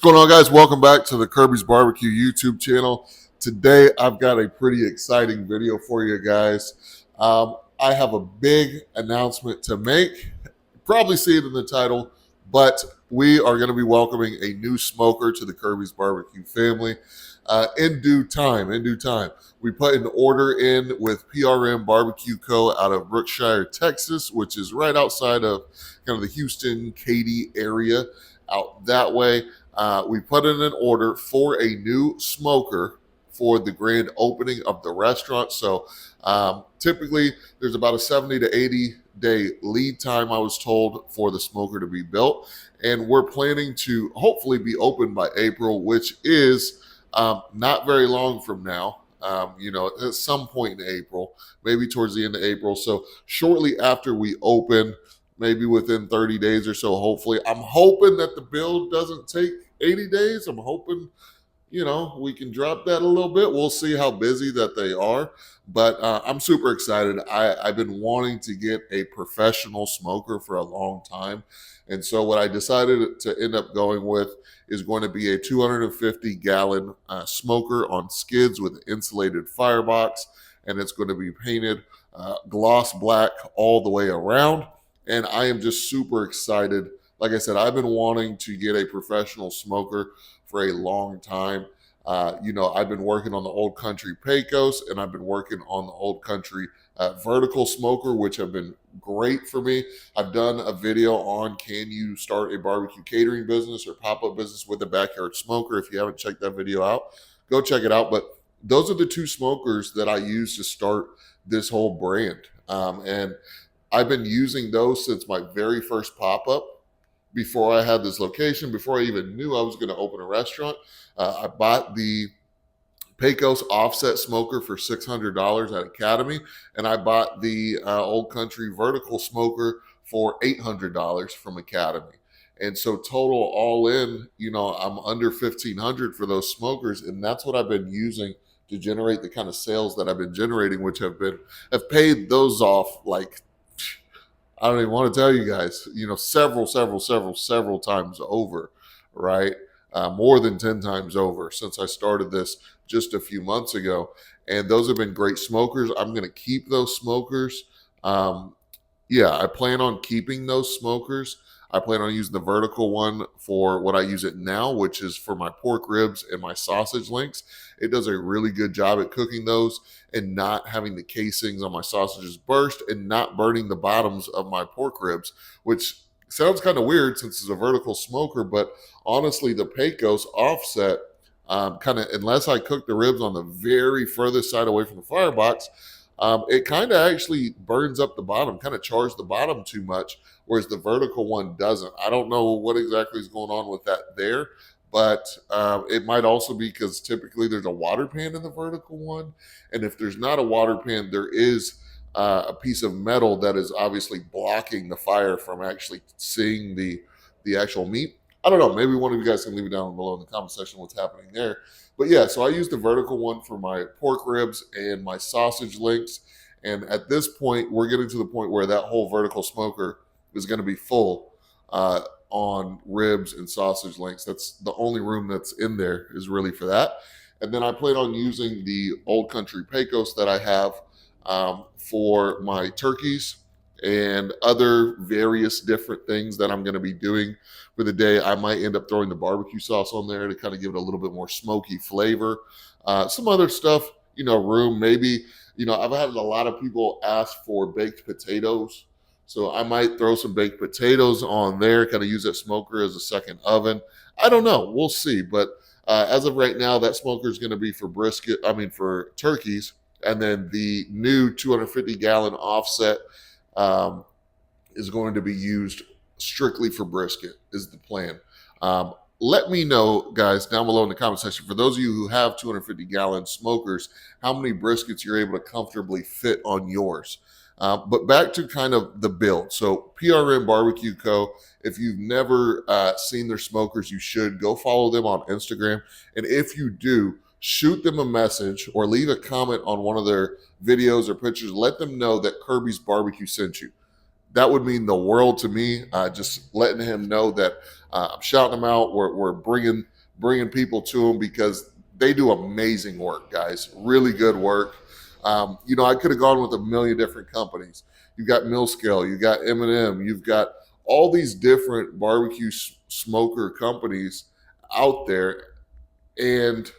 What's going on, guys? Welcome back to the Kirby's Barbecue YouTube channel. Today, I've got a pretty exciting video for you guys. I have a big announcement to make. Probably see it in the title, but we are going to be welcoming a new smoker to the Kirby's Barbecue family in due time. We put an order in with PRM Barbecue Co. out of Brookshire, Texas, which is right outside of kind of the Houston, Katy area out that way. We put in an order for a new smoker for the grand opening of the restaurant. So typically there's about a 70 to 80 day lead time, I was told, for the smoker to be built. And we're planning to hopefully be open by April, which is not very long from now. At some point in April, maybe towards the end of April. So shortly after we open, maybe within 30 days or so, hopefully. I'm hoping that the build doesn't take 80 days. I'm hoping, we can drop that a little bit. We'll see how busy that they are. But I'm super excited. I've been wanting to get a professional smoker for a long time. And so what I decided to end up going with is going to be a 250-gallon smoker on skids with an insulated firebox. And it's going to be painted gloss black all the way around. And I am just super excited. Like I said, I've been wanting to get a professional smoker for a long time. I've been working on the Old Country Pecos, and I've been working on the Old Country vertical smoker, which have been great for me. I've done a video on can you start a barbecue catering business or pop-up business with a backyard smoker. If you haven't checked that video out, go check it out. But those are the two smokers that I use to start this whole brand. And I've been using those since my very first pop-up. Before I had this location, before I even knew I was going to open a restaurant, I bought the Pecos offset smoker for $600 at Academy, and I bought the Old Country vertical smoker for $800 from Academy. And so total all in, I'm under $1,500 for those smokers, and that's what I've been using to generate the kind of sales that I've been generating, which have paid those off like, I don't even want to tell you guys, several times over, right? More than 10 times over since I started this just a few months ago. And those have been great smokers. I'm going to keep those smokers. I plan on keeping those smokers. I plan on using the vertical one for what I use it now, which is for my pork ribs and my sausage links. It does a really good job at cooking those and not having the casings on my sausages burst and not burning the bottoms of my pork ribs, which sounds kind of weird since it's a vertical smoker, but honestly, the Pecos offset, unless I cook the ribs on the very furthest side away from the firebox, it kind of actually burns up the bottom, kind of chars the bottom too much, whereas the vertical one doesn't. I don't know what exactly is going on with that there, but it might also be because typically there's a water pan in the vertical one. And if there's not a water pan, there is a piece of metal that is obviously blocking the fire from actually seeing the actual meat. I don't know. Maybe one of you guys can leave it down below in the comment section what's happening there. But yeah, so I use the vertical one for my pork ribs and my sausage links. And at this point, we're getting to the point where that whole vertical smoker is going to be full on ribs and sausage links. That's the only room that's in there is really for that. And then I plan on using the Old Country Pecos that I have for my turkeys and other various different things that I'm going to be doing for the day. I might end up throwing the barbecue sauce on there to kind of give it a little bit more smoky flavor. Some other stuff, room maybe. I've had a lot of people ask for baked potatoes. So I might throw some baked potatoes on there, kind of use that smoker as a second oven. I don't know. We'll see. But as of right now, that smoker is going to be for turkeys. And then the new 250-gallon offset is going to be used strictly for brisket is the plan. Let me know, guys, down below in the comment section, for those of you who have 250-gallon smokers, how many briskets you're able to comfortably fit on yours. But back to kind of the build. So PRM Barbecue Co., if you've never seen their smokers, you should go follow them on Instagram. And if you do, shoot them a message or leave a comment on one of their videos or pictures. Let them know that Kirby's Barbecue sent you. That would mean the world to me, just letting him know that I'm shouting them out. We're bringing people to them because they do amazing work, guys. Really good work. I could have gone with a million different companies. You've got Millscale, you've got M&M, you've got all these different barbecue smoker companies out there, and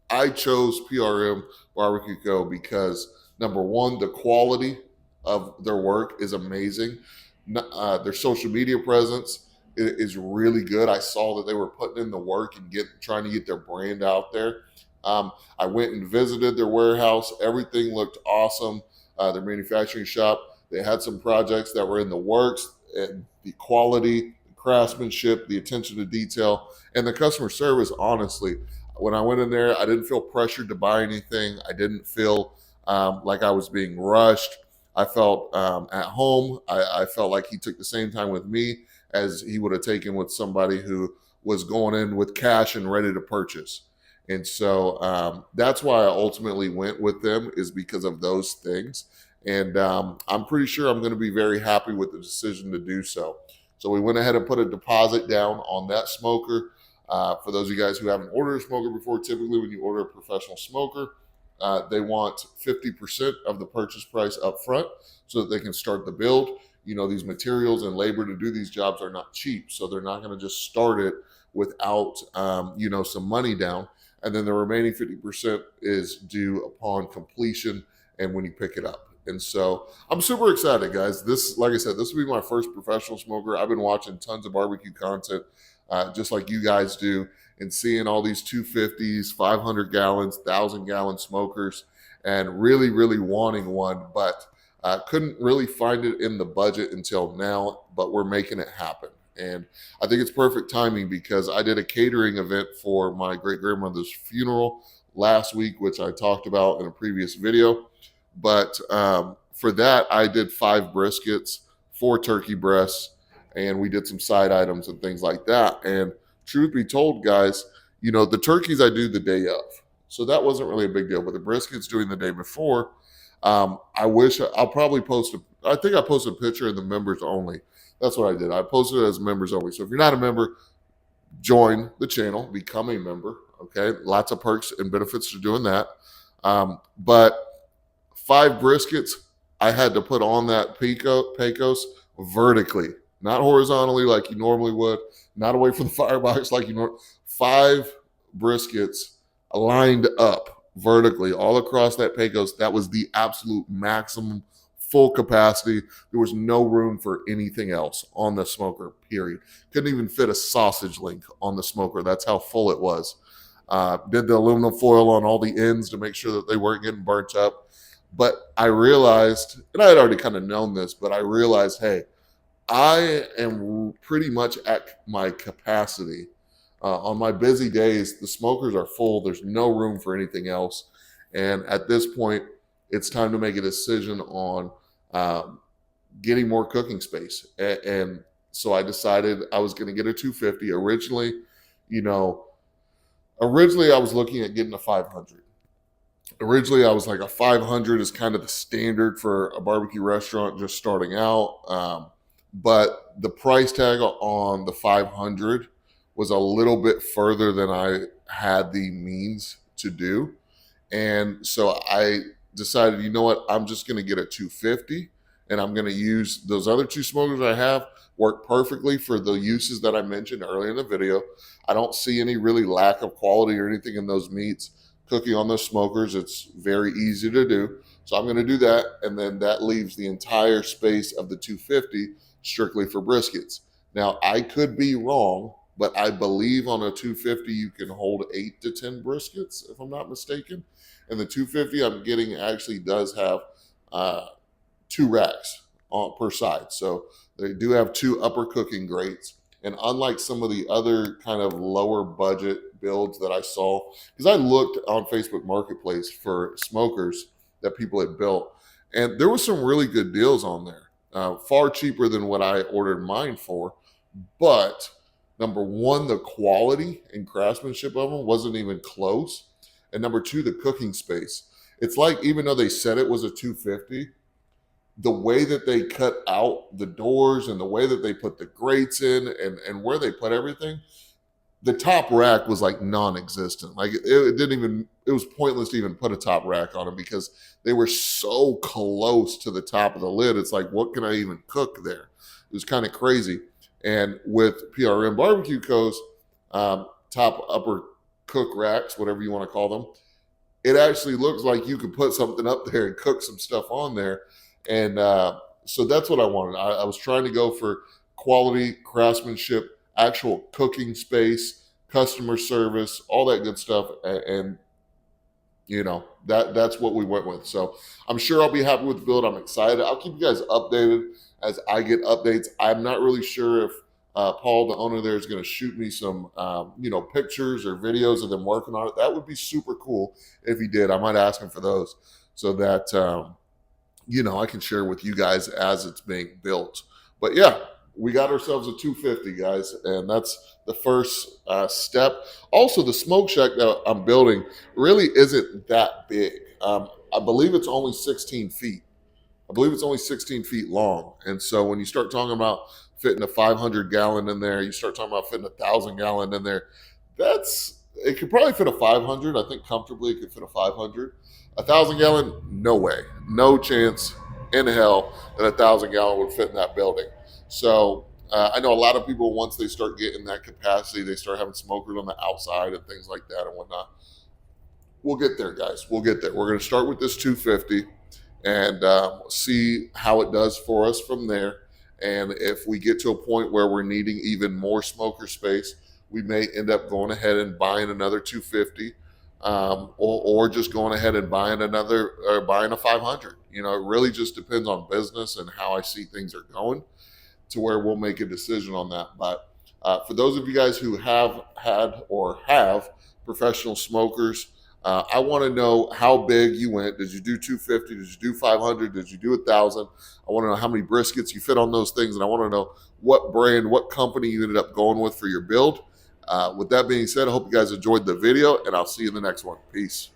I chose PRM Barbecue Co. because number one, the quality of their work is amazing. Their social media presence is really good. I saw that they were putting in the work and trying to get their brand out there. I went and visited their warehouse. Everything looked awesome. Their manufacturing shop. They had some projects that were in the works, and the quality, the craftsmanship, the attention to detail, and the customer service. Honestly, when I went in there, I didn't feel pressured to buy anything. I didn't feel like I was being rushed. I felt at home. I felt like he took the same time with me as he would have taken with somebody who was going in with cash and ready to purchase. And so that's why I ultimately went with them, is because of those things. And I'm pretty sure I'm going to be very happy with the decision to do so. So we went ahead and put a deposit down on that smoker. For those of you guys who haven't ordered a smoker before, typically when you order a professional smoker, they want 50% of the purchase price up front so that they can start the build. These materials and labor to do these jobs are not cheap, so they're not going to just start it without, some money down. And then the remaining 50% is due upon completion and when you pick it up. And so I'm super excited, guys. This, like I said, this will be my first professional smoker. I've been watching tons of barbecue content, just like you guys do, and seeing all these 250s, 500 gallons, 1,000-gallon smokers, and really, really wanting one, but couldn't really find it in the budget until now, but we're making it happen. And I think it's perfect timing because I did a catering event for my great-grandmother's funeral last week, which I talked about in a previous video. But for that, I did 5 briskets, 4 turkey breasts, and we did some side items and things like that. And truth be told, guys, the turkeys I do the day of. So that wasn't really a big deal. But the briskets doing the day before, I'll probably I think I posted a picture in the members only. That's what I did. I posted it as members only. So if you're not a member, join the channel, become a member. Okay. Lots of perks and benefits to doing that. But 5 briskets, I had to put on that Pecos vertically, not horizontally like you normally would, not away from the firebox like you normally. 5 briskets lined up vertically all across that Pecos. That was the absolute maximum, full capacity. There was no room for anything else on the smoker, period. Couldn't even fit a sausage link on the smoker. That's how full it was. Did the aluminum foil on all the ends to make sure that they weren't getting burnt up. But I realized, and I had already kind of known this, but I realized, hey, I am pretty much at my capacity. On my busy days, the smokers are full. There's no room for anything else. And at this point, it's time to make a decision on getting more cooking space. And so I decided I was going to get a 250. Originally I was looking at getting a 500. Originally, I was like, a 500 is kind of the standard for a barbecue restaurant just starting out. But the price tag on the 500 was a little bit further than I had the means to do. And so I decided, you know what, I'm just going to get a 250, and I'm going to use those other 2 smokers I have, work perfectly for the uses that I mentioned earlier in the video. I don't see any really lack of quality or anything in those meats. Cooking on those smokers, it's very easy to do. So I'm going to do that, and then that leaves the entire space of the 250 strictly for briskets. Now, I could be wrong, but I believe on a 250 you can hold 8 to 10 briskets, if I'm not mistaken. And the 250 I'm getting actually does have 2 racks per side. So they do have 2 upper cooking grates. And unlike some of the other kind of lower budget builds that I saw, because I looked on Facebook Marketplace for smokers that people had built, and there was some really good deals on there, far cheaper than what I ordered mine for. But number one, the quality and craftsmanship of them wasn't even close. And number 2, the cooking space. It's like, even though they said it was a 250, the way that they cut out the doors and the way that they put the grates in and where they put everything, the top rack was like non-existent. Like it didn't even, it was pointless to even put a top rack on them because they were so close to the top of the lid. It's like, what can I even cook there? It was kind of crazy. And with PRM Barbecue Co's top upper cook racks, whatever you want to call them, it actually looks like you could put something up there and cook some stuff on there. And so that's what I wanted. I was trying to go for quality craftsmanship, actual cooking space, customer service, all that good stuff. And you know, that's what we went with. So I'm sure I'll be happy with the build. I'm excited. I'll keep you guys updated as I get updates. I'm not really sure if Paul, the owner there, is going to shoot me some, you know, pictures or videos of them working on it. That would be super cool if he did. I might ask him for those so that, you know, I can share with you guys as it's being built. But yeah, we got ourselves a 250, guys, and that's the first step. Also, the smoke shack that I'm building really isn't that big. I believe it's only 16 feet. I believe it's only 16 feet long. And so when you start talking about fitting a 500 gallon in there, you start talking about fitting a 1,000 gallon in there, it could probably fit a 500. I think comfortably it could fit a 500. A 1,000 gallon, no way, no chance in hell that a 1,000 gallon would fit in that building. So I know a lot of people, once they start getting that capacity, they start having smokers on the outside and things like that and whatnot. We'll get there, guys. We'll get there. We're going to start with this 250 and see how it does for us from there. And if we get to a point where we're needing even more smoker space, we may end up going ahead and buying another 250, or just going ahead and buying a 500. You know, it really just depends on business and how I see things are going to where we'll make a decision on that. But for those of you guys who have had or have professional smokers, I want to know how big you went. Did you do 250? Did you do 500? Did you do 1,000? I want to know how many briskets you fit on those things. And I want to know what brand, what company you ended up going with for your build. With that being said, I hope you guys enjoyed the video, and I'll see you in the next one. Peace.